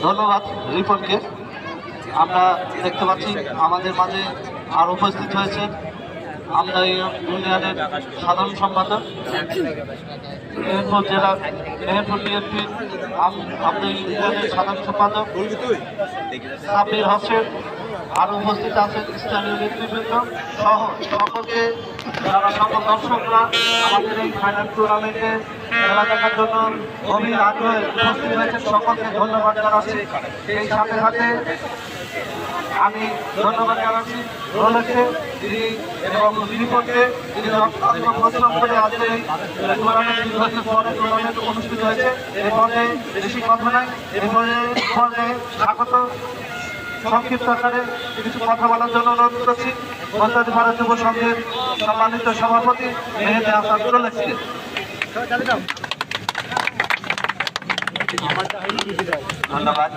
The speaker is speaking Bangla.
ধন্যবাদ রিপনকে। আমরা দেখতে পাচ্ছি আমাদের মাঝে আর উপস্থিত হয়েছেন আমরা ইউনিয়নের সাধারণ সম্পাদক মেহেরপুর জেলা মেহেরপুর বিএনপির আমরা ইউনিয়নের সাধারণ সম্পাদক সাব্বির হোসেন। আরও উপস্থিত আছেন স্থানীয় নেতৃবৃন্দ সহ সকলকে, যারা সকল দর্শকরা আমাদের এই ফাইনাল টুর্নামেন্টে খেলা দেখার জন্য গভীর আগ্রহে উপস্থিত হয়েছেন, সকলকে ধন্যবাদ জানাচ্ছি। এই সাথে সাথে আমি ধন্যবাদ জানাচ্ছি রোলেকে এবং রিপনকে, যিনি অত্যন্ত পরিশ্রম করে আজকে এই টুর্নামেন্ট অনুষ্ঠিত হয়েছে। এই পর্যায়ে বেশি কথা নাই, এই পর্যায়ে স্বাগত সংক্ষিপ্ত আকারে কিছু কথা বলার জন্য অনুরোধ করছি বন্দাদি ভারত যুব সংঘের সম্মানিত সভাপতি মেহেদি হাসান রোলেককে। ধন্যবাদ।